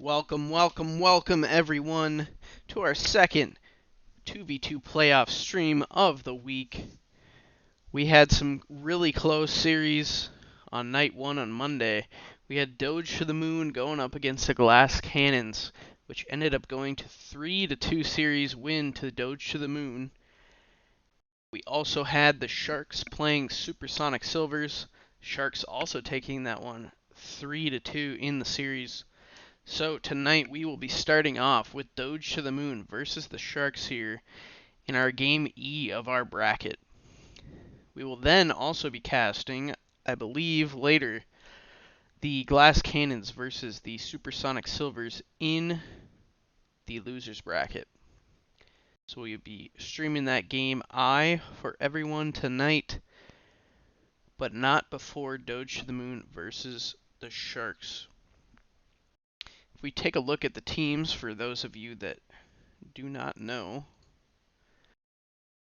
Welcome, welcome, welcome everyone to our second 2v2 playoff stream of the week. We had some really close series on night one on Monday. We had Doge to the Moon going up against the Glass Cannons, which ended up going to 3-2 series win to Doge to the Moon. We also had the Sharks playing Supersonic Silvers. Sharks also taking that one 3-2 in the series. So tonight we will be starting off with Doge to the Moon versus the Sharks here in our game E of our bracket. We will then also be casting, I believe later, the Glass Cannons versus the Supersonic Silvers in the losers bracket. So we'll be streaming that game I for everyone tonight, but not before Doge to the Moon versus the Sharks. If we take a look at the teams, for those of you that do not know,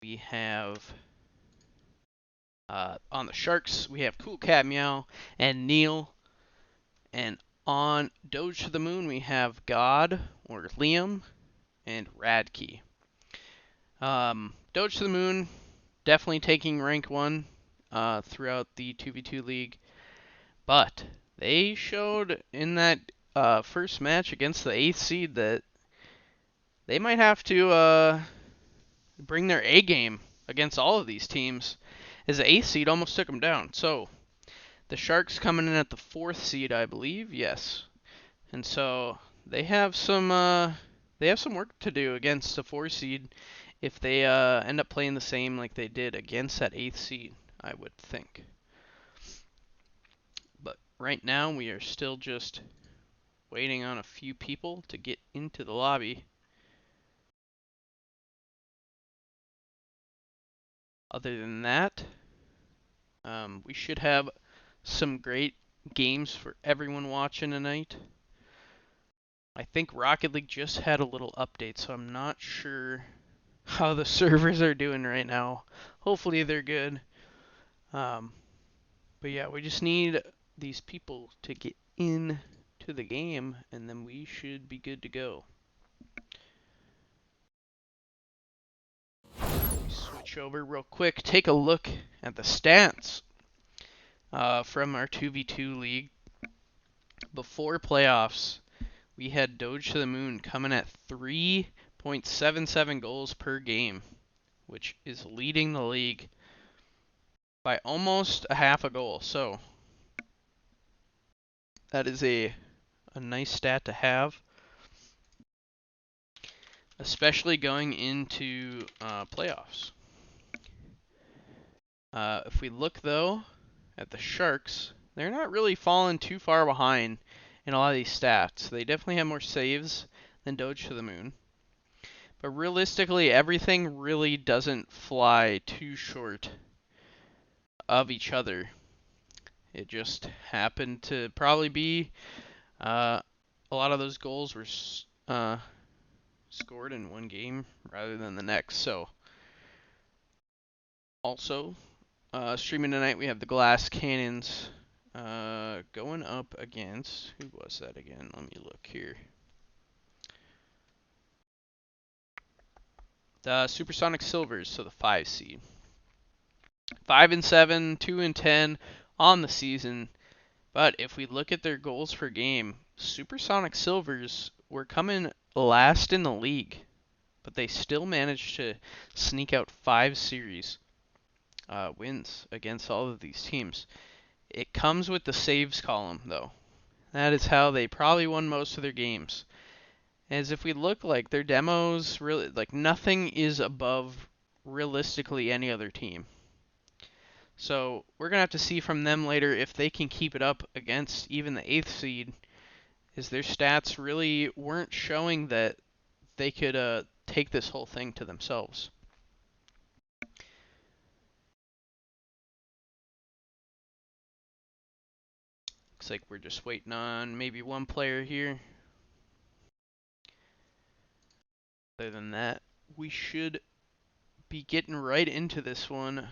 we have on the Sharks, we have CoolCatMeow and Neal. And on Doge to the Moon, we have God, or Liam, and Radke. Doge to the Moon, definitely taking rank 1 throughout the 2v2 league. But they showed in that first match against the 8th seed that they might have to bring their A game against all of these teams, as the 8th seed almost took them down. So the Sharks coming in at the 4th seed, I believe, yes. And so they have some work to do against the 4 seed if they end up playing the same like they did against that 8th seed, I would think. But right now we are still just waiting on a few people to get into the lobby. Other than that, we should have some great games for everyone watching tonight. I think Rocket League just had a little update, so I'm not sure how the servers are doing right now. Hopefully they're good. But yeah, we just need these people to get in to the game, and then we should be good to go. Switch over real quick. Take a look at the stats from our 2v2 league. Before playoffs, we had Doge to the Moon coming at 3.77 goals per game, which is leading the league by almost a half a goal. So that is a nice stat to have, especially going into playoffs. If we look, though, at the Sharks, they're not really falling too far behind in a lot of these stats. They definitely have more saves than Doge to the Moon. But realistically, everything really doesn't fly too short of each other. It just happened to probably be a lot of those goals were scored in one game rather than the next. So also streaming tonight, we have the Glass Cannons going up against, who was that again? Let me look here. The Supersonic Silvers, so the 5 seed. 5-7, 2-10 on the season. But if we look at their goals per game, Supersonic Silvers were coming last in the league, but they still managed to sneak out 5 series wins against all of these teams. It comes with the saves column, though. That is how they probably won most of their games. As if we look, like, their demos, really, like, nothing is above realistically any other team. So we're going to have to see from them later if they can keep it up against even the 8th seed, as their stats really weren't showing that they could take this whole thing to themselves. Looks like we're just waiting on maybe one player here. Other than that, we should be getting right into this one.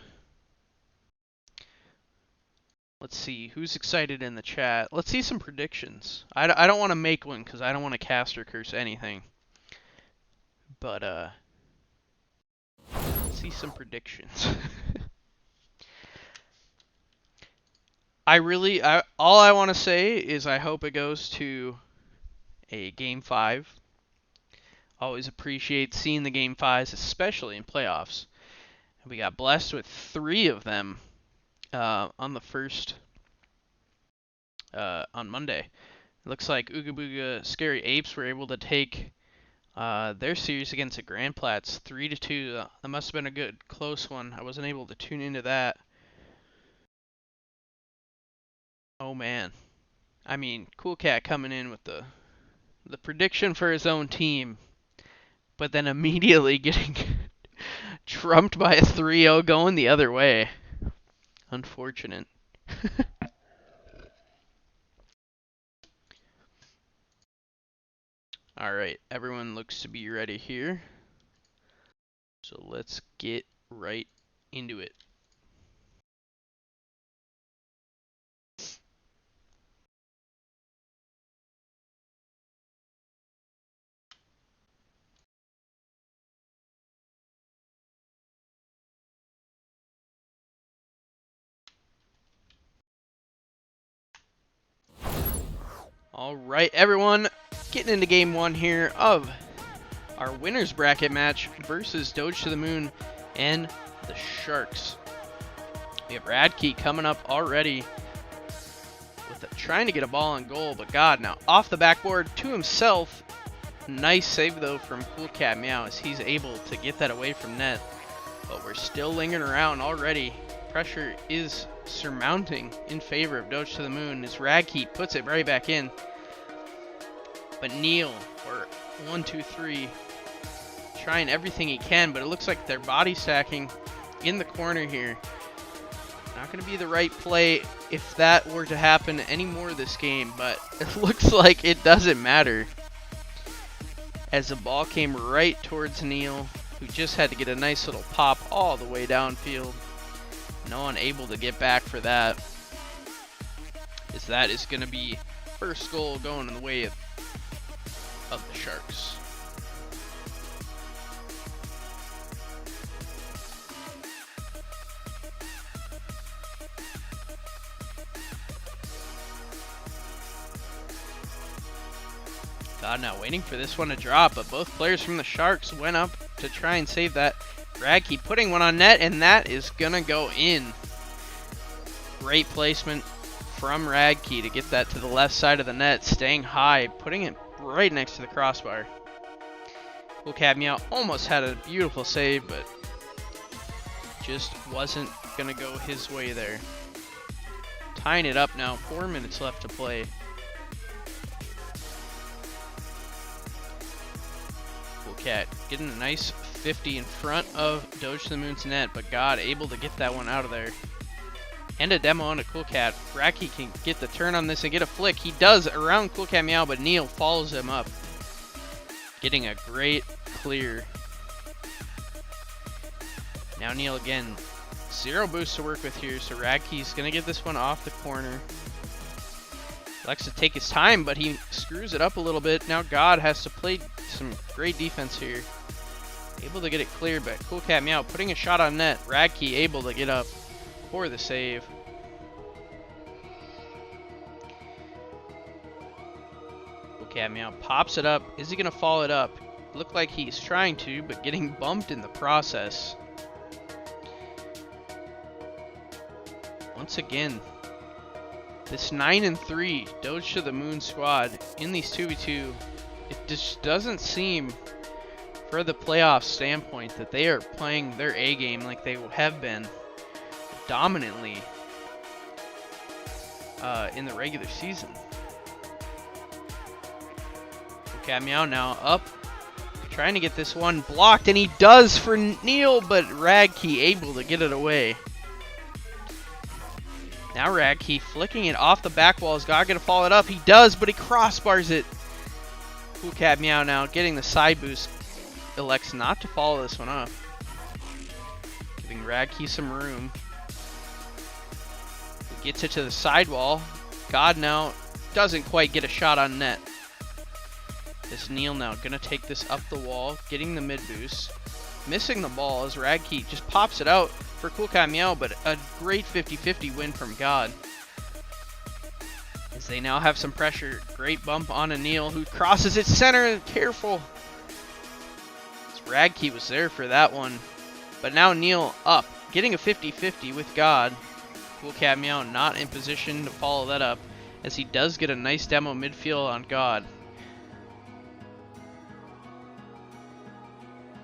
Let's see, who's excited in the chat? Let's see some predictions. I don't want to make one because I don't want to cast or curse anything. But, let's see some predictions. All I want to say is I hope it goes to a Game 5. Always appreciate seeing the Game 5s, especially in playoffs. We got blessed with 3 of them on the first, on Monday. It looks like Ooga Booga Scary Apes were able to take their series against the Grand Plats 3-2. That must have been a good, close one. I wasn't able to tune into that. Oh, man. I mean, CoolCat coming in with the prediction for his own team, but then immediately getting trumped by a 3-0 going the other way. Unfortunate. Alright, everyone looks to be ready here. So let's get right into it. Alright, everyone, getting into game 1 here of our winner's bracket match versus Doge to the Moon and the Sharks. We have Radke coming up already with trying to get a ball on goal, but God, now off the backboard to himself. Nice save though from CoolCatMeow as he's able to get that away from net. But we're still lingering around already. Pressure is surmounting in favor of Doge to the Moon as Radke puts it right back in. But Neal, or 1, 2, 3, trying everything he can, but it looks like they're body stacking in the corner here. Not going to be the right play if that were to happen anymore this game, but it looks like it doesn't matter. As the ball came right towards Neal, who just had to get a nice little pop all the way downfield. No one able to get back for that. As that is going to be first goal going in the way of the Sharks. God, now waiting for this one to drop, but both players from the Sharks went up to try and save that. Radke putting one on net, and that is gonna go in. Great placement from Radke to get that to the left side of the net, staying high, putting it right next to the crossbar. CoolCatMeow almost had a beautiful save, but just wasn't gonna go his way there. Tying it up now, 4 minutes left to play. CoolCat getting a nice 50 in front of Doge to the Moon's net, but God able to get that one out of there. And a demo on a CoolCat. Radke can get the turn on this and get a flick. He does around CoolCatMeow, but Neal follows him up. Getting a great clear. Now Neal again. 0 boost to work with here, so Radke's going to get this one off the corner. Likes to take his time, but he screws it up a little bit. Now God has to play some great defense here. Able to get it clear, but CoolCatMeow putting a shot on net. Radke able to get up for the save. CoolCatMeow pops it up. Is he going to follow it up? Looked like he's trying to, but getting bumped in the process. Once again, this 9-3 Doge to the Moon squad in these 2v2, it just doesn't seem, for the playoff standpoint, that they are playing their A game like they have been dominantly in the regular season. CoolCatMeow now up, trying to get this one blocked, and he does for Neal, but Radke able to get it away. Now Radke flicking it off the back wall. Is God going to follow it up? He does, but he crossbars it. CoolCatMeow now getting the side boost. Elects not to follow this one up. Giving Radke some room. Gets it to the sidewall. God now doesn't quite get a shot on net. This Neal now gonna take this up the wall, getting the mid boost. Missing the ball as TwRadke just pops it out for CoolCatMeow, but a great 50-50 win from God. As they now have some pressure. Great bump on a Neal who crosses its center. Careful. TwRadke was there for that one. But now Neal up, getting a 50-50 with God. CoolCatMeow not in position to follow that up, as he does get a nice demo midfield on God.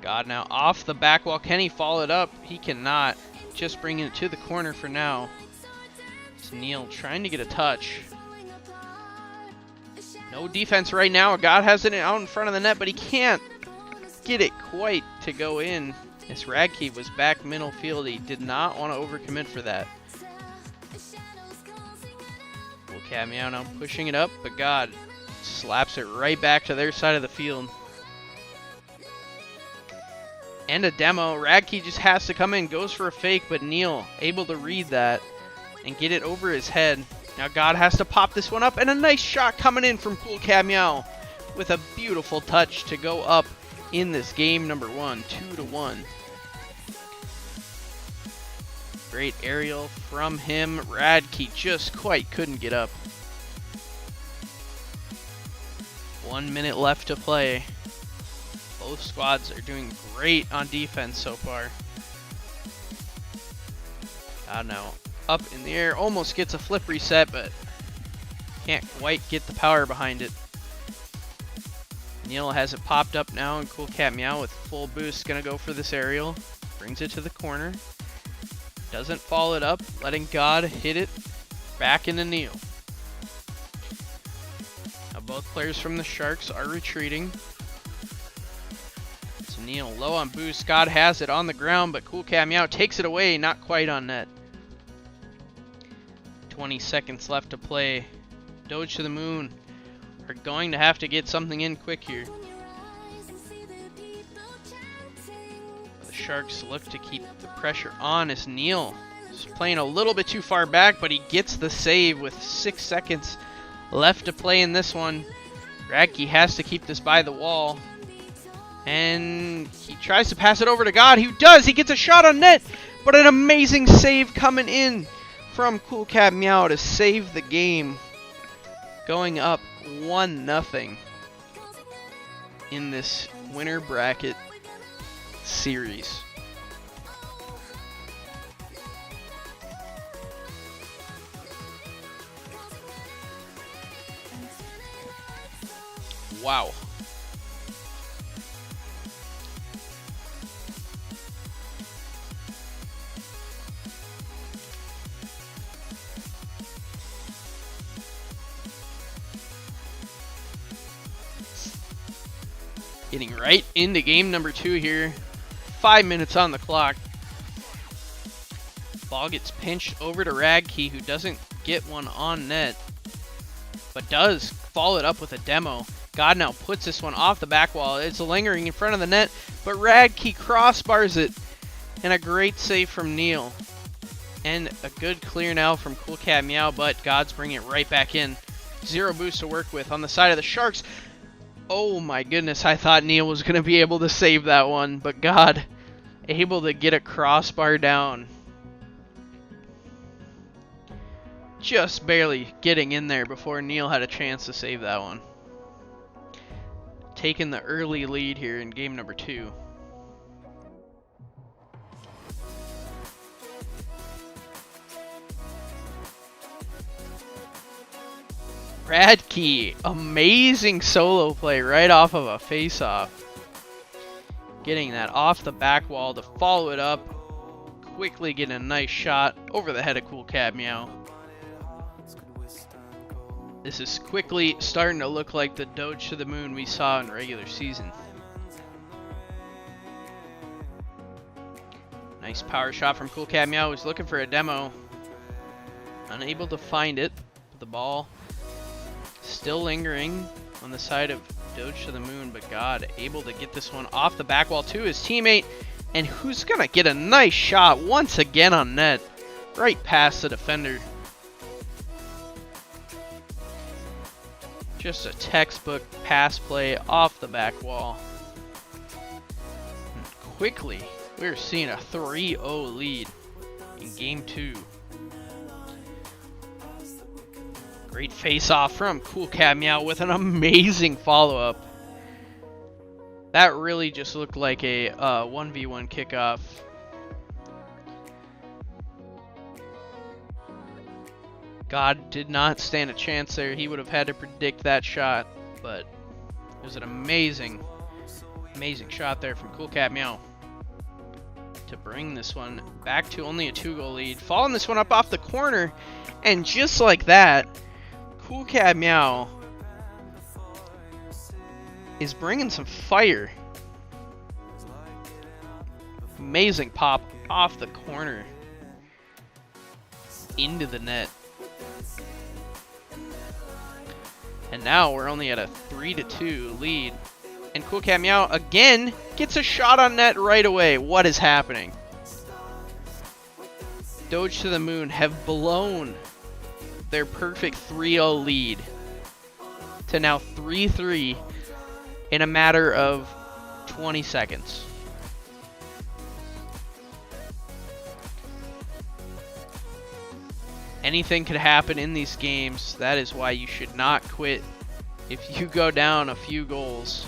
God now off the back wall. Can he follow it up? He cannot. Just bringing it to the corner for now. It's Neal trying to get a touch. No defense right now. God has it out in front of the net, but he can't get it quite to go in. As TwRadke was back middle field. He did not want to overcommit for that. CoolCatMeow now pushing it up, but God slaps it right back to their side of the field. And a demo. TwRadke just has to come in, goes for a fake, but Neal able to read that and get it over his head. Now God has to pop this one up, and a nice shot coming in from CoolCatMeow with a beautiful touch to go up in this game number 1, 2-1. Great aerial from him. TwRadke just quite couldn't get up. 1 minute left to play. Both squads are doing great on defense so far. God now up in the air, almost gets a flip reset, but can't quite get the power behind it. Neal has it popped up now, and CoolCatMeow with full boost gonna go for this aerial. Brings it to the corner. Doesn't follow it up, letting God hit it back into Neal. Now both players from the Sharks are retreating. It's Neal low on boost. God has it on the ground, but CoolCatMeow takes it away, not quite on net. 20 seconds left to play. Doge to the moon. We're going to have to get something in quick here. The Sharks look to keep the pressure on as Neal is playing a little bit too far back, but he gets the save with 6 seconds left to play in this one. TwRadke has to keep this by the wall. And he tries to pass it over to God. He does. He gets a shot on net, but an amazing save coming in from CoolCatMeow to save the game. Going up 1-0 in this winner bracket series. Wow. Getting right into game number 2 here. 5 minutes on the clock. Ball gets pinched over to TwRadke, who doesn't get one on net, but does follow it up with a demo. God now puts this one off the back wall. It's lingering in front of the net, but TwRadke crossbars it. And a great save from Neal. And a good clear now from CoolCatMeow, but God's bringing it right back in. 0 boost to work with on the side of the Sharks. Oh my goodness, I thought Neal was going to be able to save that one, but God able to get a crossbar down. Just barely getting in there before Neal had a chance to save that one. Taking the early lead here in game number 2. TwRadke, amazing solo play right off of a face-off. Getting that off the back wall to follow it up. Quickly getting a nice shot over the head of CoolCatMeow. This is quickly starting to look like the Doge to the moon we saw in regular season. Nice power shot from CoolCatMeow, who's looking for a demo. Unable to find it. The ball still lingering on the side of Doge to the moon, but God able to get this one off the back wall to his teammate, and who's gonna get a nice shot once again on net, right past the defender. Just a textbook pass play off the back wall. And quickly, we're seeing a 3-0 lead in game 2. Great face-off from CoolCatMeow with an amazing follow-up. That really just looked like a 1v1 kickoff. God did not stand a chance there. He would have had to predict that shot, but it was an amazing shot there from CoolCatMeow to bring this one back to only a 2-goal lead. Following this one up off the corner, and just like that, CoolCatMeow is bringing some fire. Amazing pop off the corner into the net. And now we're only at a 3-2 lead. And CoolCatMeow again gets a shot on net right away. What is happening? Doge to the Moon have blown their perfect 3-0 lead to now 3-3 in a matter of 20 seconds. Anything could happen in these games. That is why you should not quit if you go down a few goals,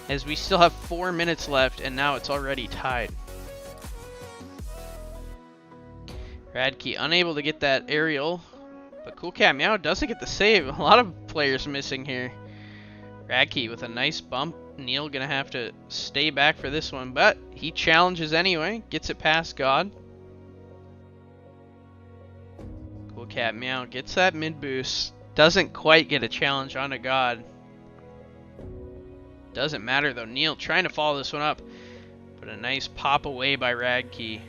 as we still have 4 minutes left and now it's already tied. Radke unable to get that aerial, but CoolCatMeow doesn't get the save. A lot of players missing here. Radke with a nice bump. Neal gonna have to stay back for this one, but he challenges anyway. Gets it past God. CoolCatMeow gets that mid boost. Doesn't quite get a challenge onto God. Doesn't matter though. Neal trying to follow this one up, but a nice pop away by Radke.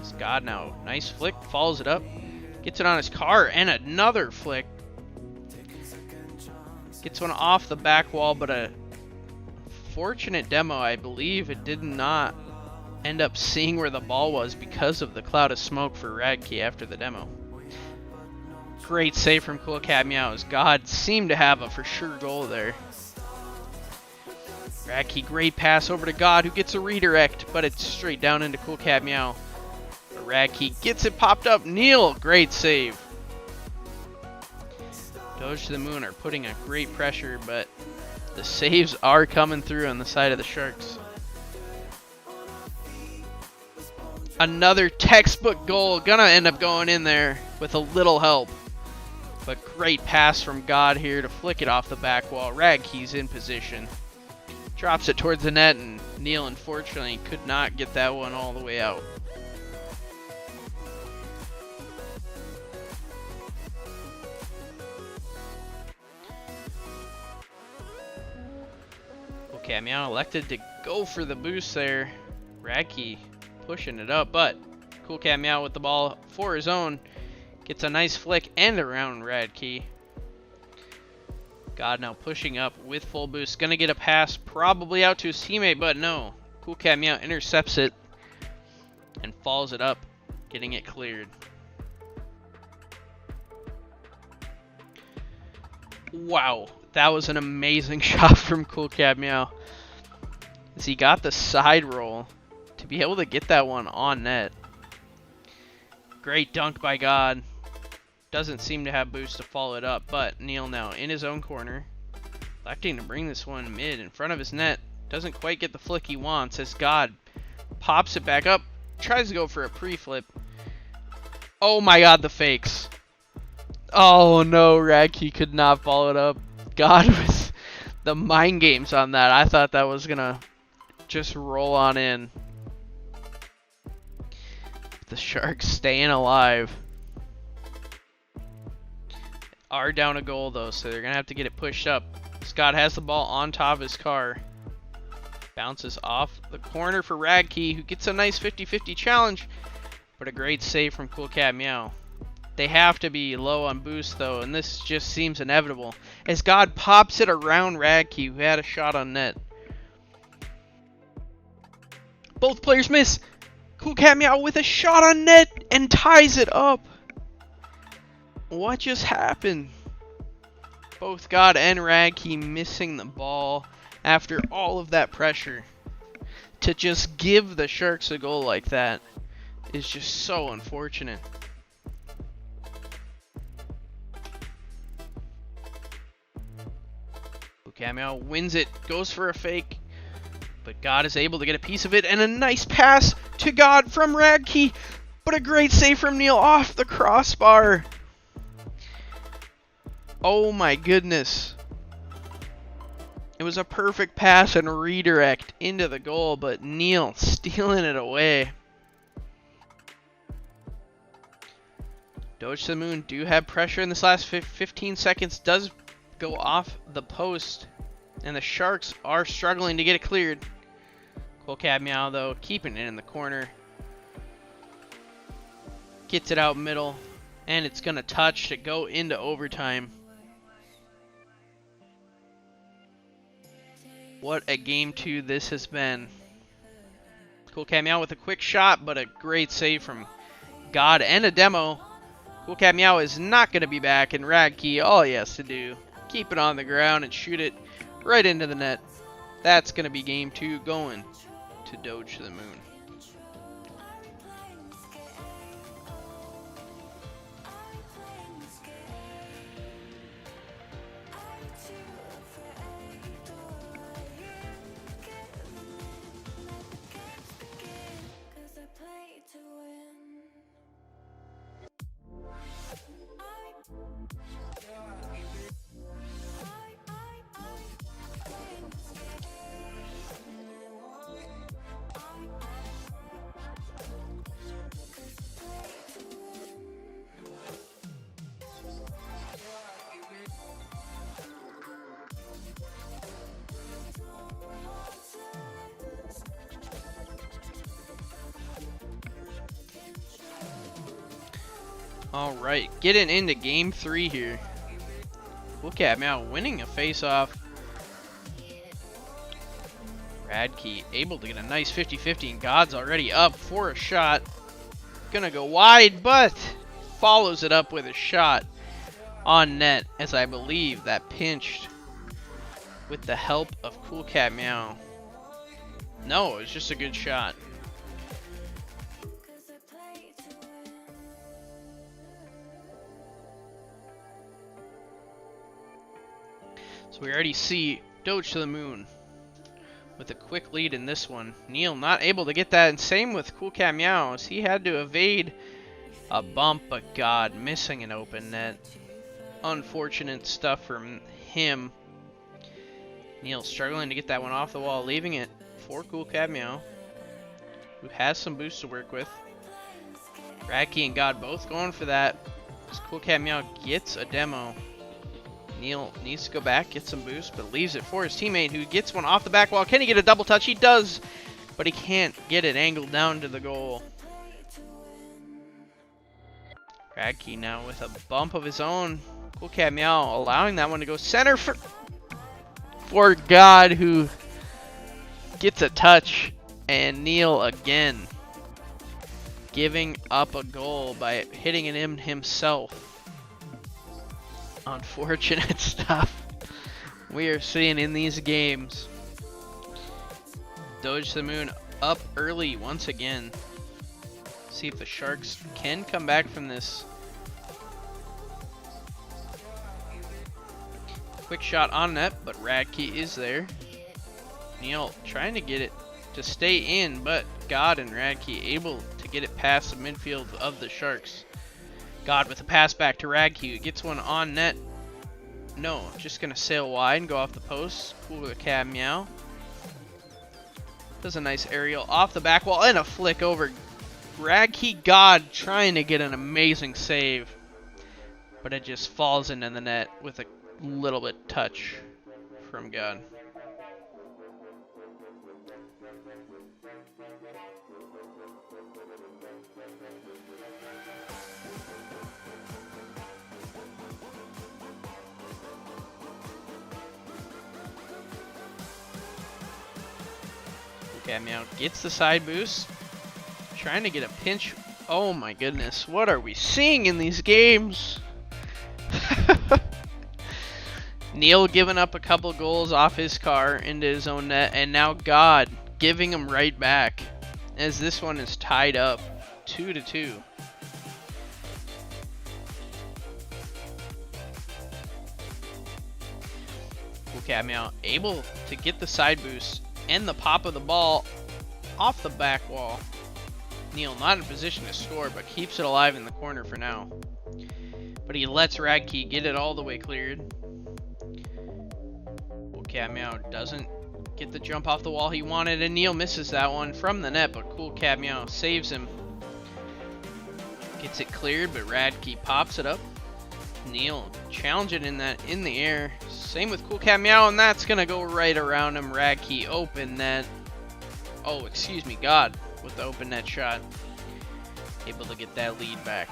It's God now. Nice flick. Follows it up. Gets it on his car, and another flick. Gets one off the back wall, but a fortunate demo. I believe it did not end up seeing where the ball was because of the cloud of smoke for Radke after the demo. Great save from CoolCatMeow, as God seemed to have a for sure goal there. Radke, great pass over to God, who gets a redirect, but it's straight down into CoolCatMeow. Radke gets it popped up. Neal, great save. Doge to the Moon are putting a great pressure, but the saves are coming through on the side of the Sharks. Another textbook goal, gonna end up going in there with a little help. But great pass from God here to flick it off the back wall. Radke's in position. Drops it towards the net, and Neal unfortunately could not get that one all the way out. CoolCatMeow elected to go for the boost there. Radke pushing it up, but CoolCatMeow with the ball for his own. Gets a nice flick and around Radke. God now pushing up with full boost. Gonna get a pass probably out to his teammate, but no. CoolCatMeow intercepts it and follows it up, getting it cleared. Wow, that was an amazing shot from CoolCatMeow, as he got the side roll to be able to get that one on net. Great dunk by God. Doesn't seem to have boost to follow it up, but Neal now in his own corner, electing to bring this one mid in front of his net. Doesn't quite get the flick he wants, as God pops it back up, tries to go for a pre-flip. Oh my God, the fakes. Oh no, Radke could not follow it up. God with the mind games on that. I thought that was gonna just roll on in. The Sharks staying alive. Are down a goal though, so they're gonna have to get it pushed up. Scott has the ball on top of his car. Bounces off the corner for Radke, who gets a nice 50-50 challenge, but a great save from CoolCatMeow. They have to be low on boost though, and this just seems inevitable, as God pops it around Radke, who had a shot on net. Both players miss. CoolCatMeow with a shot on net and ties it up. What just happened? Both God and Radke missing the ball after all of that pressure. To just give the Sharks a goal like that is just so unfortunate. CoolCatMeow wins it, goes for a fake, but God is able to get a piece of it, and a nice pass to God from Radke, but a great save from Neal off the crossbar. Oh my goodness. It was a perfect pass and redirect into the goal, but Neal stealing it away. Doge to the moon do have pressure in this last 15 seconds. Does go off the post, and the Sharks are struggling to get it cleared. CoolCatMeow though keeping it in the corner. Gets it out middle, and it's gonna touch to go into overtime. What a game 2 this has been. CoolCatMeow with a quick shot, but a great save from God and a demo. CoolCatMeow is not going to be back, and Radke, all he has to do, keep it on the ground and shoot it right into the net. That's going to be game 2 going to Doge to the moon. Alright, getting into game 3 here. CoolCatMeow winning a face-off. Radke able to get a nice 50-50, and God's already up for a shot. Gonna go wide, but follows it up with a shot on net, as I believe that pinched with the help of CoolCatMeow. No, it was just a good shot. So we already see Doge to the moon with a quick lead in this one. Neal not able to get that, and same with CoolCatMeow, as he had to evade a bump, but God missing an open net. Unfortunate stuff from him. Neal struggling to get that one off the wall, leaving it for CoolCatMeow, who has some boosts to work with. Radke and God both going for that, as CoolCatMeow gets a demo. Neal needs to go back, get some boost, but leaves it for his teammate, who gets one off the back wall. Can he get a double touch? He does, but he can't get it angled down to the goal. Radke now with a bump of his own. CoolCatMeow allowing that one to go center for God, who gets a touch, and Neal again giving up a goal by hitting it in himself. Unfortunate stuff we are seeing in these games. Doge to the moon up early once again. See if the Sharks can come back from this. Quick shot on net, but Radke is there. Neal trying to get it to stay in, but God and Radke able to get it past the midfield of the Sharks. God with a pass back to Radke, who gets one on net. No, just gonna sail wide and go off the post. CoolCatMeow does a nice aerial off the back wall and a flick over. Radke, God trying to get an amazing save, but it just falls into the net with a little bit touch from God. CoolCatMeow gets the side boost, trying to get a pinch. Oh my goodness, what are we seeing in these games? Neal giving up a couple goals off his car into his own net, and now God giving him right back as this one is tied up 2-2. CoolCatMeow able to get the side boost and the pop of the ball off the back wall. Neal not in position to score, but keeps it alive in the corner for now. But he lets TWRadke get it all the way cleared. CoolCatMeow doesn't get the jump off the wall he wanted, and Neal misses that one from the net, but CoolCatMeow saves him. Gets it cleared, but TWRadke pops it up. Neal challenging in the air. Same with CoolCatMeow, and that's gonna go right around him. TWRadke open net. Oh, excuse me, God with the open net shot. Able to get that lead back.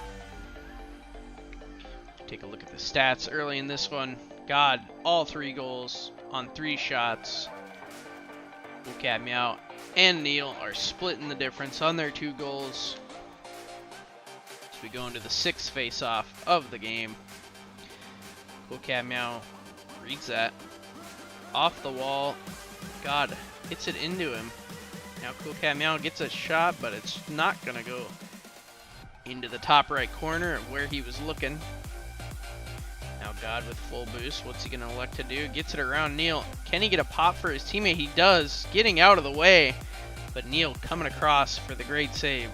Take a look at the stats early in this one. God, all 3 goals on 3 shots. CoolCatMeow and Neal are splitting the difference on their 2 goals. So we go into the 6th face-off of the game. CoolCatMeow reads that. Off the wall. God hits it into him. Now CoolCatMeow gets a shot, but it's not going to go into the top right corner of where he was looking. Now God with full boost. What's he going to elect to do? Gets it around Neal. Can he get a pop for his teammate? He does. Getting out of the way. But Neal coming across for the great save.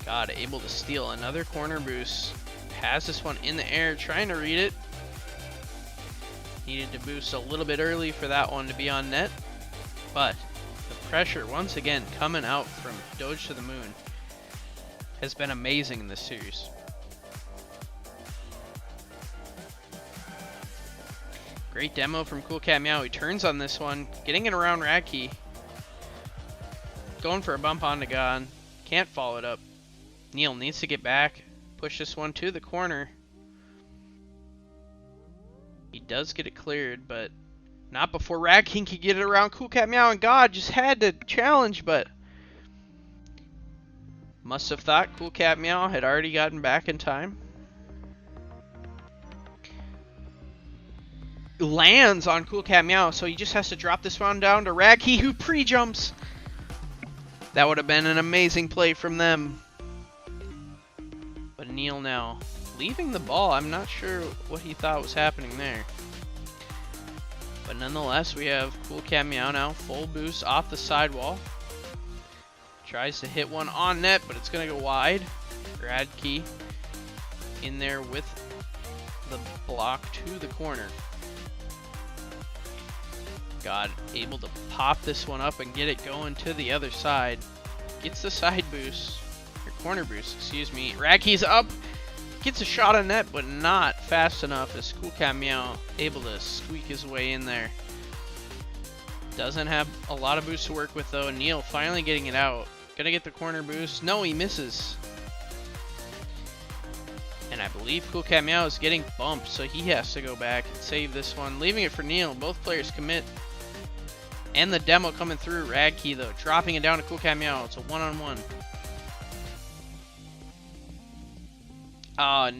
God able to steal another corner boost. Has this one in the air. Trying to read it. Needed to boost a little bit early for that one to be on net. But the pressure once again coming out from Doge to the moon has been amazing in this series. Great demo from CoolCatMeow. He turns on this one, getting it around TWRadke. Going for a bump onto God. Can't follow it up. Neal needs to get back. Push this one to the corner. He does get it cleared, but not before TWRadke can get it around CoolCatMeow, and God just had to challenge, but must have thought CoolCatMeow had already gotten back in time. Lands on CoolCatMeow, so he just has to drop this one down to TWRadke, who pre-jumps. That would have been an amazing play from them. But Neal now leaving the ball. I'm not sure what he thought was happening there. But nonetheless, we have CoolCatMeow now. Full boost off the sidewall. Tries to hit one on net, but it's going to go wide. TWRadke in there with the block to the corner. God able to pop this one up and get it going to the other side. Gets the side boost. Or corner boost, excuse me. TWRadke's up. Gets a shot on net, but not fast enough as CoolCatMeow able to squeak his way in there. Doesn't have a lot of boost to work with though. Neal finally getting it out. Gonna get the corner boost. No, he misses. And I believe CoolCatMeow is getting bumped, so he has to go back and save this one. Leaving it for Neal. Both players commit. And the demo coming through. TWRadke though, dropping it down to CoolCatMeow. It's a one-on-one.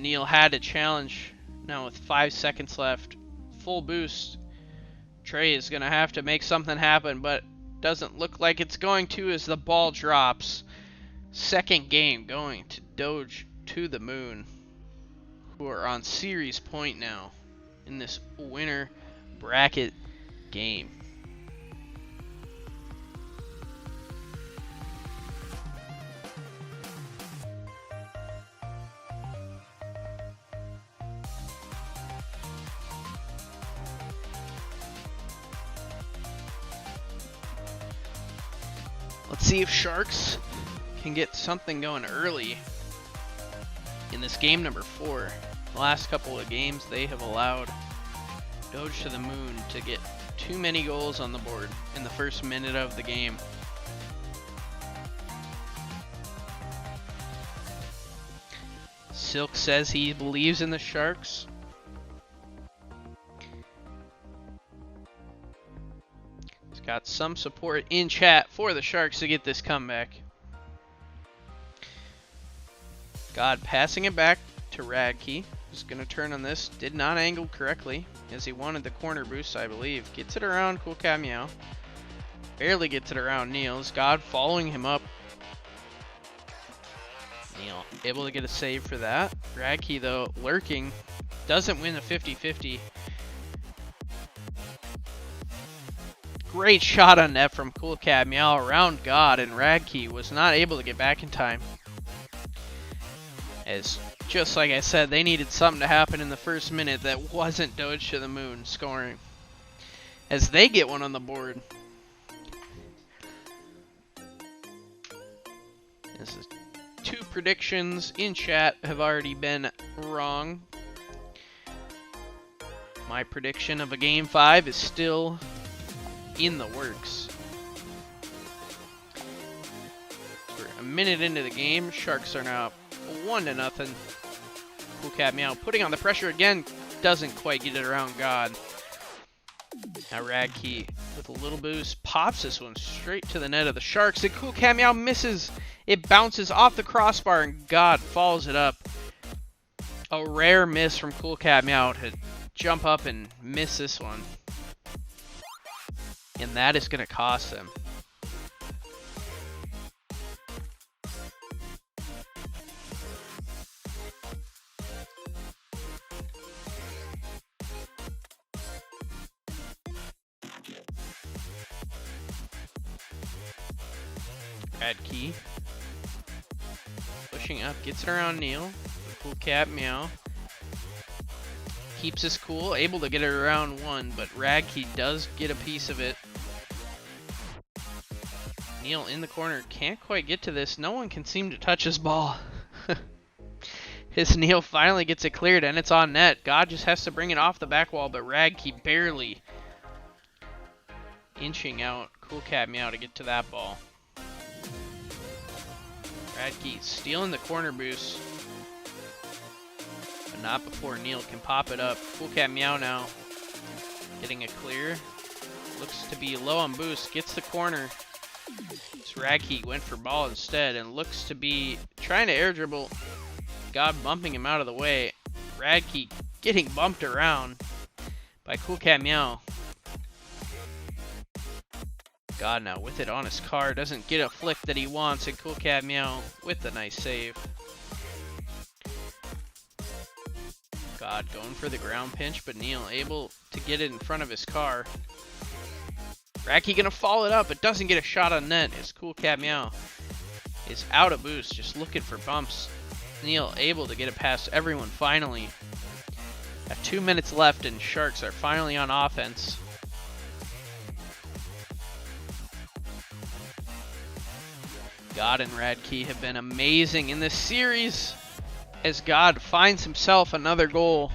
Neal had a challenge. Now with 5 seconds left. Full boost. Trey is going to have to make something happen, but doesn't look like it's going to as the ball drops. Second game going to Doge to the moon, who are on series point now in this winner bracket game. Let's see if Sharks can get something going early in this game number 4. The last couple of games, they have allowed Doge to the moon to get too many goals on the board in the first minute of the game. Silk says he believes in the Sharks. Got some support in chat for the Sharks to get this comeback. God passing it back twRadke, who's going to turn on this. Did not angle correctly, as he wanted the corner boost, I believe. Gets it around CoolCatMeow. Barely gets it around Neal. God following him up. Neal able to get a save for that. Radke, though, lurking. Doesn't win the 50-50. Great shot on net from CoolCatMeow around God, and Radke was not able to get back in time. As, just like I said, they needed something to happen in the first minute that wasn't Doge to the moon scoring. As they get one on the board. This is 2 predictions in chat have already been wrong. My prediction of a Game 5 is still in the works. We're a minute into the game. Sharks are now 1-0. CoolCatMeow putting on the pressure again. Doesn't quite get it around God. Now Radke with a little boost pops this one straight to the net of the Sharks. And CoolCatMeow misses. It bounces off the crossbar and God follows it up. A rare miss from CoolCatMeow to jump up and miss this one. And that is going to cost them. Radke pushing up, gets it around Neal. CoolCatMeow keeps his cool, able to get it around one, but Radke does get a piece of it. Neal in the corner, can't quite get to this. No one can seem to touch his ball. His Neal finally gets it cleared, and it's on net. God just has to bring it off the back wall, but Radke barely inching out CoolCatMeow to get to that ball. Radke stealing the corner boost. But not before Neal can pop it up. CoolCatMeow now getting a clear. Looks to be low on boost. Gets the corner. Radke went for ball instead and looks to be trying to air dribble. God bumping him out of the way. Radke getting bumped around by CoolCatMeow. God now with it on his car. Doesn't get a flick that he wants, and CoolCatMeow with a nice save. God going for the ground pinch, but Neal able to get it in front of his car. Radke gonna follow it up, but doesn't get a shot on net as CoolCatMeow is out of boost, just looking for bumps. Neal able to get it past everyone finally. Got 2 minutes left and Sharks are finally on offense. God and Radke have been amazing in this series as God finds himself another goal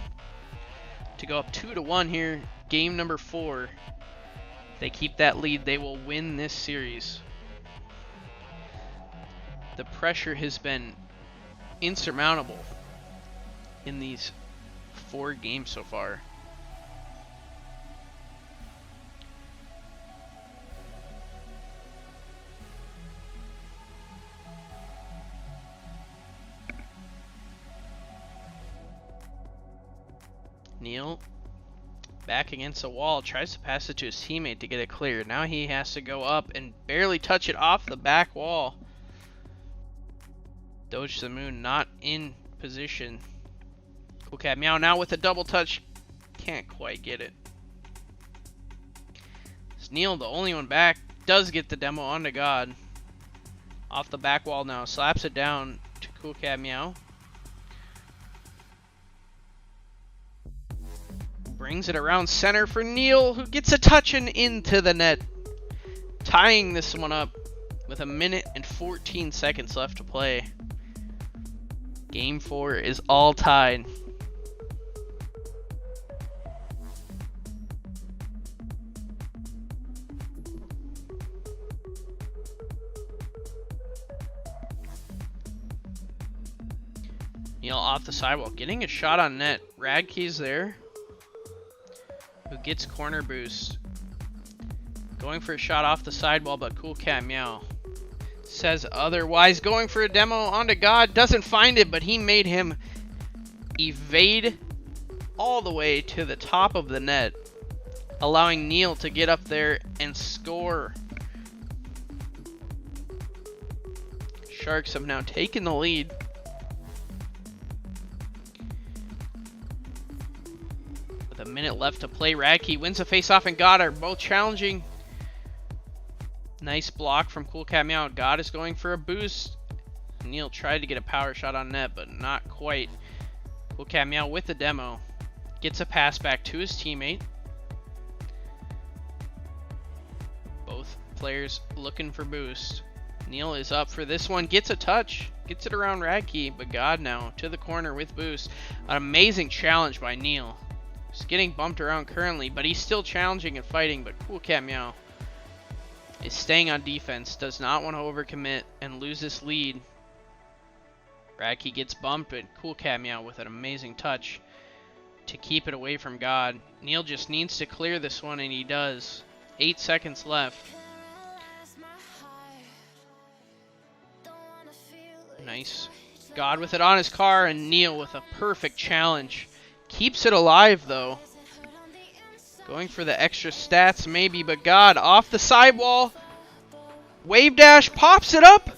to go up 2-1 here. Game number 4. If they keep that lead, they will win this series. The pressure has been insurmountable in these 4 games so far. Neal back against the wall, tries to pass it to his teammate to get it clear. Now he has to go up and barely touch it off the back wall. Doge to the moon not in position. CoolCatMeow now with a double touch. Can't quite get it. It's Neal, the only one back. Does get the demo onto God. Off the back wall now. Slaps it down to CoolCatMeow. Brings it around center for Neal, who gets a touch and into the net. Tying this one up with 1 minute and 14 seconds left to play. Game 4 is all tied. Neal off the sidewalk, getting a shot on net. Radke's there, who gets corner boost. Going for a shot off the sidewall, but CoolCatMeow says otherwise. Going for a demo onto God, doesn't find it, but he made him evade all the way to the top of the net, allowing Neal to get up there and score. Sharks have now taken the lead. With a minute left to play, Radke wins the faceoff and God are both challenging. Nice block from CoolCatMeow. God is going for a boost. Neal tried to get a power shot on net, but not quite. CoolCatMeow with the demo. Gets a pass back to his teammate. Both players looking for boost. Neal is up for this one. Gets a touch. Gets it around Radke, but God now to the corner with boost. An amazing challenge by Neal. He's getting bumped around currently, but he's still challenging and fighting, but CoolCatMeow is staying on defense. Does not want to overcommit and lose this lead. Radke gets bumped, but CoolCatMeow with an amazing touch to keep it away from God. Neal just needs to clear this one, and he does. 8 seconds left. Nice. God with it on his car, and Neal with a perfect challenge. Keeps it alive, though. Going for the extra stats, maybe, but God off the sidewall. Wave dash, pops it up.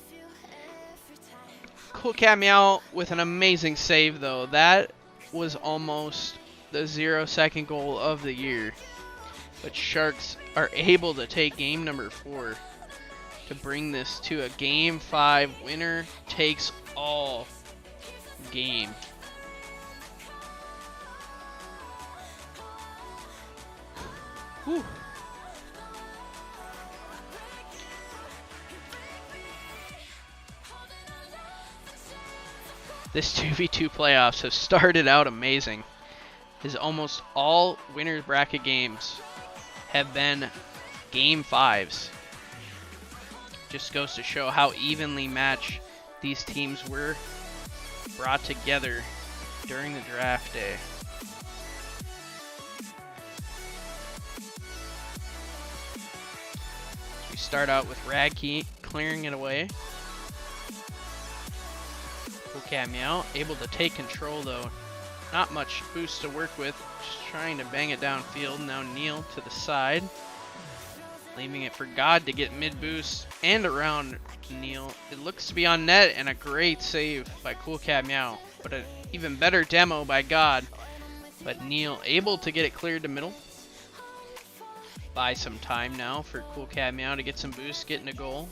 CoolCatMeow with an amazing save, though. That was almost the 0-second goal of the year. But Sharks are able to take game number 4 to bring this to a game 5 winner takes all game. Whew. This 2v2 playoffs have started out amazing, as almost all winners bracket games have been game 5s. Just goes to show how evenly matched these teams were brought together during the draft day. We start out with Radke clearing it away. CoolCatMeow able to take control, though. Not much boost to work with. Just trying to bang it downfield. Now Neal to the side. Leaving it for God to get mid boost and around Neal. It looks to be on net, and a great save by CoolCatMeow. But an even better demo by God. But Neal able to get it cleared to middle. Buy some time now for CoolCatMeow to get some boost, get in a goal.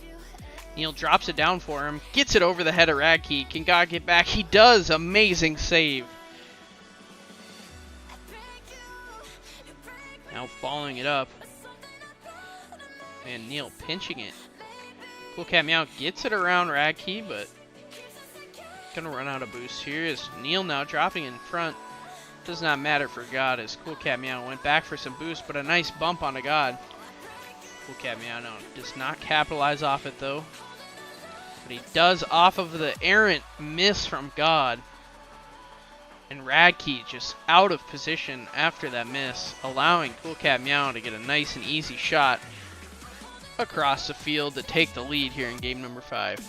Neal drops it down for him. Gets it over the head of Radke. Can God get back? He does. Amazing save. Now following it up. And Neal pinching it. CoolCatMeow gets it around Radke, but gonna run out of boost here. Is Neal now dropping in front. Does not matter for God, as CoolCatMeow went back for some boost, but a nice bump onto God. CoolCatMeow now does not capitalize off it, though. But he does off of the errant miss from God. And Radke just out of position after that miss, allowing CoolCatMeow to get a nice and easy shot across the field to take the lead here in game number 5.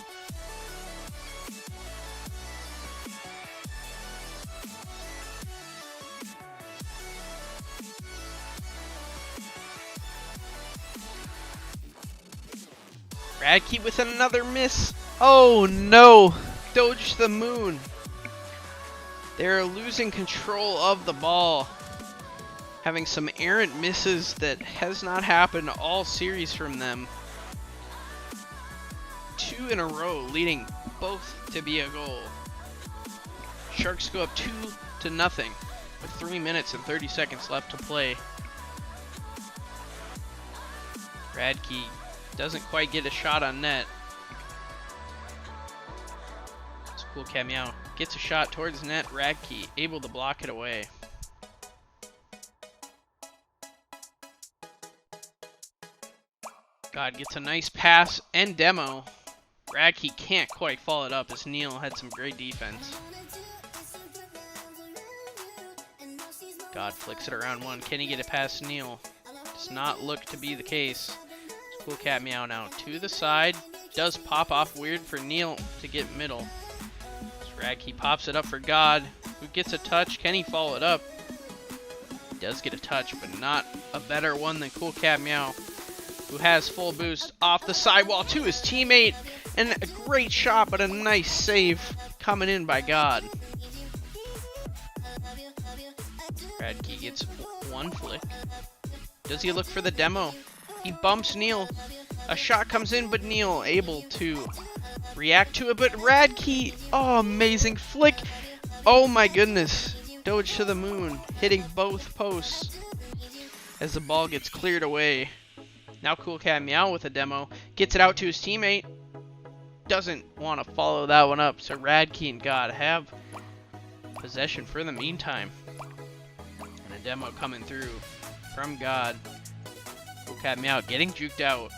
Radke with another miss. Oh no! Doge the moon. They're losing control of the ball. Having some errant misses that has not happened all series from them. 2 in a row, leading both to be a goal. Sharks go up 2-0 with 3 minutes and 30 seconds left to play. Radke doesn't quite get a shot on net. It's CoolCatMeow gets a shot towards net. Radke able to block it away. God gets a nice pass and demo. Radke can't quite follow it up, as Neal had some great defense. God flicks it around one. Can he get it past Neal? Does not look to be the case. CoolCatMeow now to the side. Does pop off weird for Neal to get middle. Radke pops it up for God. who gets a touch. Can he follow it up? He does get a touch, but not a better one than CoolCatMeow, who has full boost off the sidewall to his teammate. And a great shot, but a nice save coming in by God. TwRadke gets one flick. Does he look for the demo? He bumps Neal. A shot comes in, but Neal able to react to it. But Radke, oh, amazing flick. Oh my goodness. Doge to the moon, hitting both posts as the ball gets cleared away. Now CoolCatMeow with a demo. Gets it out to his teammate. Doesn't want to follow that one up. So Radke and God have possession for the meantime. And a demo coming through from God. CoolCatMeow getting juked out.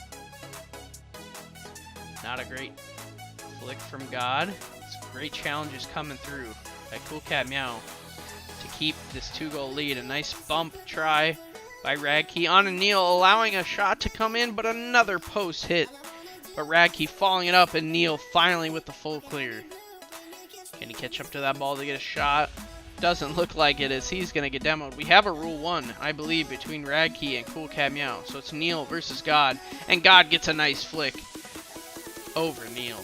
Not a great flick from God. Some great challenges coming through by CoolCatMeow to keep this 2-goal lead. A nice bump try by Radke on a Neal, allowing a shot to come in, but another post hit. But Radke following it up, and Neal finally with the full clear. Can he catch up to that ball to get a shot? Doesn't look like it, as he's going to get demoed. We have a Rule 1, I believe, between Radke and CoolCatMeow. So it's Neal versus God, and God gets a nice flick over Neal.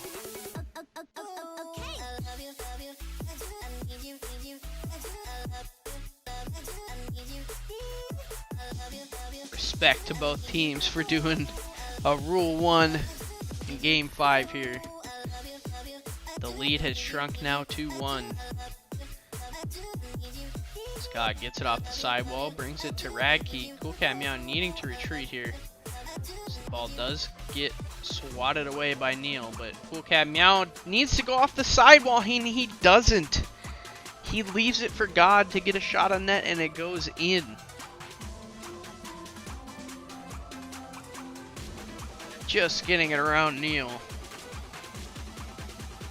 Respect to both teams for doing a Rule 1 in Game 5 here. The lead has shrunk now to 1. Scott gets it off the sidewall, brings it to Radke. CoolCatMeow needing to retreat here. So the ball does get swatted away by Neal, but CoolCatMeow needs to go off the sidewall. He doesn't. He leaves it for God to get a shot on net, and it goes in. Just getting it around Neal.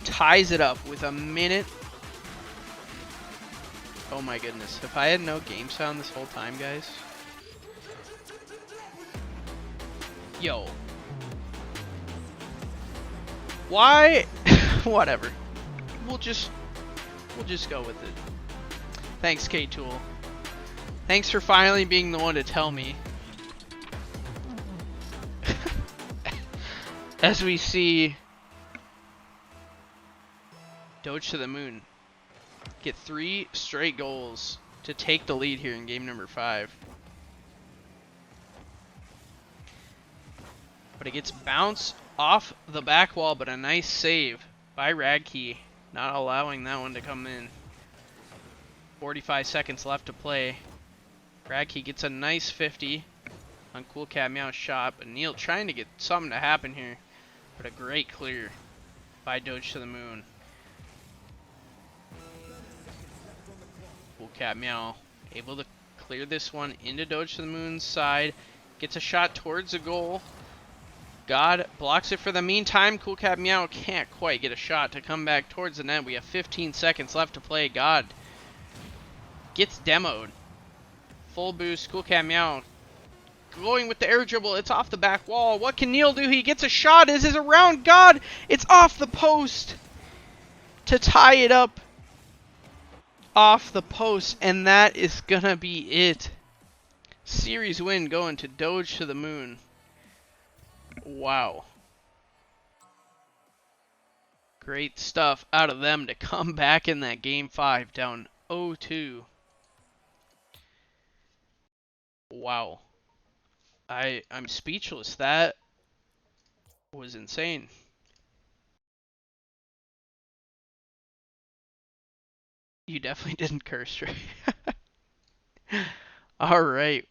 Ties it up with a minute. Oh my goodness. If I had no game sound this whole time, guys. Yo. Why? Whatever. We'll just go with it. Thanks, K-Tool. Thanks for finally being the one to tell me. As we see Doge to the moon get 3 straight goals to take the lead here in game number 5. But it gets bounced off the back wall, but a nice save by Radke, not allowing that one to come in. 45 seconds left to play. Radke gets a nice 50 on CoolCatMeow's shot, but Neal trying to get something to happen here. But a great clear by Doge to the moon. CoolCatMeow able to clear this one into Doge to the moon's side. Gets a shot towards the goal. God blocks it for the meantime. CoolCatMeow can't quite get a shot to come back towards the net. We have 15 seconds left to play. God gets demoed. Full boost. CoolCatMeow going with the air dribble. It's off the back wall. What can Neal do? He gets a shot. This is around God. It's off the post to tie it up. Off the post. And that is going to be it. Series win going to Doge to the moon. Wow. Great stuff out of them to come back in that game 5 down 0-2. Wow. I'm speechless. That was insane. You definitely didn't curse, right? All right.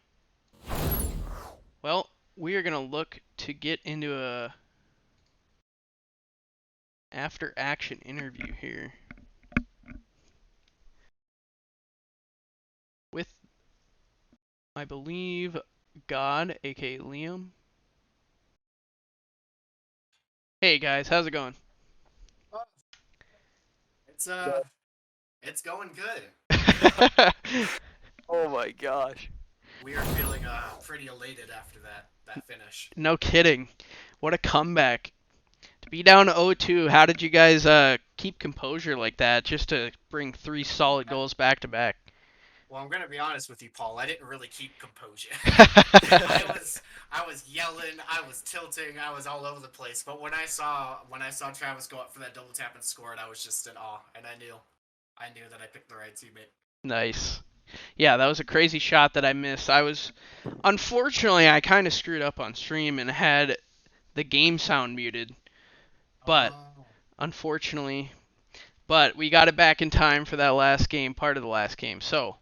Well, we are going to look to get into a after action interview here with, I believe, God, aka Liam. Hey guys, how's it going? It's going good. Oh my gosh. We are feeling pretty elated after that finish. No kidding. What a comeback To be down 0-2, how did you guys keep composure like that just to bring 3 solid goals back to back? Well, I'm gonna be honest with you, Paul. I didn't really keep composure. I Right. was I was yelling, I was tilting, I was all over the place. But when I saw Travis go up for that double tap and score it, I was just in awe, and I knew that I picked the right teammate. Nice. Yeah, that was a crazy shot that I missed. Unfortunately, I kind of screwed up on stream and had the game sound muted, but Oh. unfortunately, we got it back in time for that last game, part of the last game. So,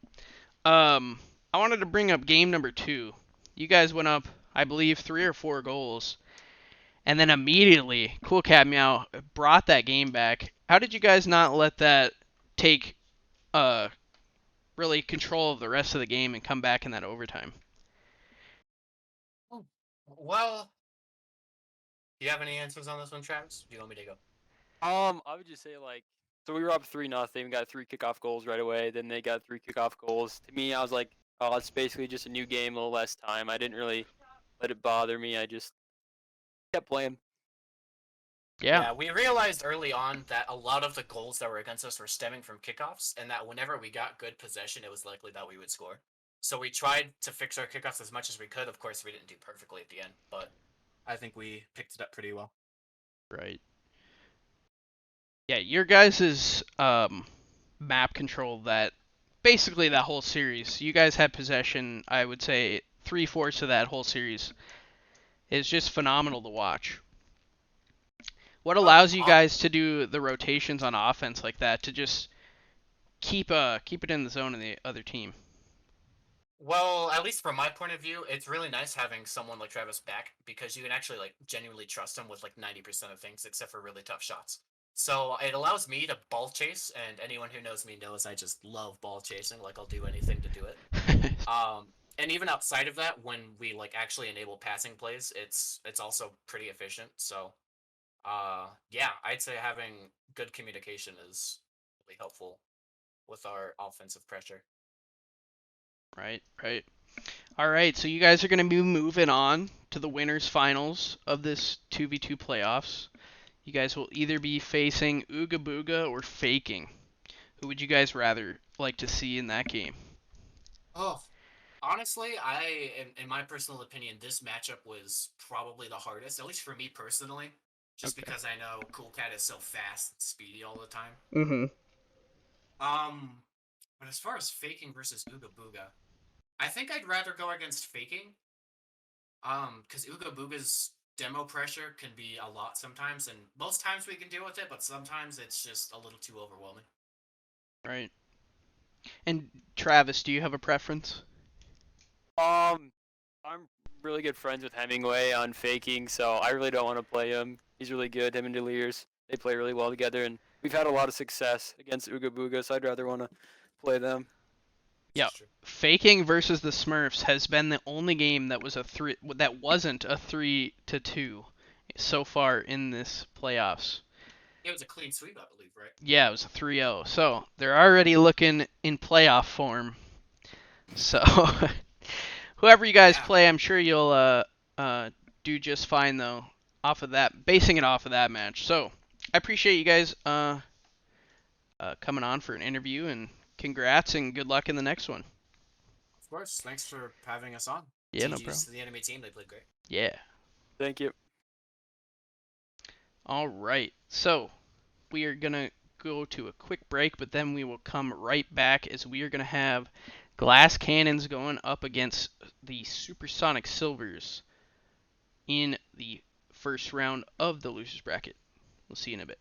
I wanted to bring up game number 2. You guys went up, I believe, 3 or 4 goals, and then immediately CoolCatMeow brought that game back. How did you guys not let that take uh really control of the rest of the game and come back in that overtime? Oh. Well, do you have any answers on this one, Travis? Do you want me to go? I would just say so we were up 3-0, got 3 kickoff goals right away. Then they got 3 kickoff goals. To me, I was like, oh, it's basically just a new game, a little less time. I didn't really let it bother me. I just kept playing. Yeah, Yeah, we realized early on that a lot of the goals that were against us were stemming from kickoffs, and that whenever we got good possession, it was likely that we would score. So we tried to fix our kickoffs as much as we could. Of course, we didn't do perfectly at the end, but I think we picked it up pretty well. right. Yeah, your guys' map control that basically that whole series. You guys had possession. I would say 3/4 of that whole series is just phenomenal to watch. What Oh, allows you guys to do the rotations on offense like that to just keep it in the zone of the other team? well, at least from my point of view, it's really nice having someone like Travis back because you can actually like genuinely trust him with like 90% of things except for really tough shots. So it allows me to ball chase, and anyone who knows me knows I just love ball chasing. Like I'll do anything to do it. Um, and even outside of that, when we like actually enable passing plays, it's also pretty efficient. So, yeah, I'd say having good communication is really helpful with our offensive pressure. Right, right. All right, so you guys are going to be moving on to the winners finals of this 2v2 playoffs. You guys will either be facing Ooga Booga or Faking. Who would you guys rather like to see in that game? Oh, honestly, in my personal opinion, this matchup was probably the hardest, at least for me personally, just Okay. because I know Cool Cat is so fast and speedy all the time. Mm-hmm. Um, but as far as faking versus Ooga Booga, I think I'd rather go against faking. Because Ooga Booga's demo pressure can be a lot sometimes, and most times we can deal with it, but sometimes it's just a little too overwhelming. Right. And Travis, do you have a preference? Um, I'm really good friends with Hemingway on faking, so I really don't want to play him. He's really good. Him and Delirious, they play really well together, and we've had a lot of success against Ooga Booga, so I'd rather want to play them. This Yeah. is true. Faking versus the Smurfs has been the only game that wasn't a 3-2 so far in this playoffs. It was a clean sweep, I believe, right? Yeah, it was a 3-0. So they're already looking in playoff form. So whoever you guys Yeah, play, I'm sure you'll do just fine though. Off of that, basing it off of that match. So I appreciate you guys coming on for an interview, and congrats and good luck in the next one. of course. Thanks for having us on. Yeah, no GG's problem. to the enemy team. They played great. Yeah. Thank you. All right. So we are gonna go to a quick break, but then we will come right back as we are gonna have Glass Cannons going up against the Supersonic Silvers in the first round of the losers bracket. We'll see you in a bit.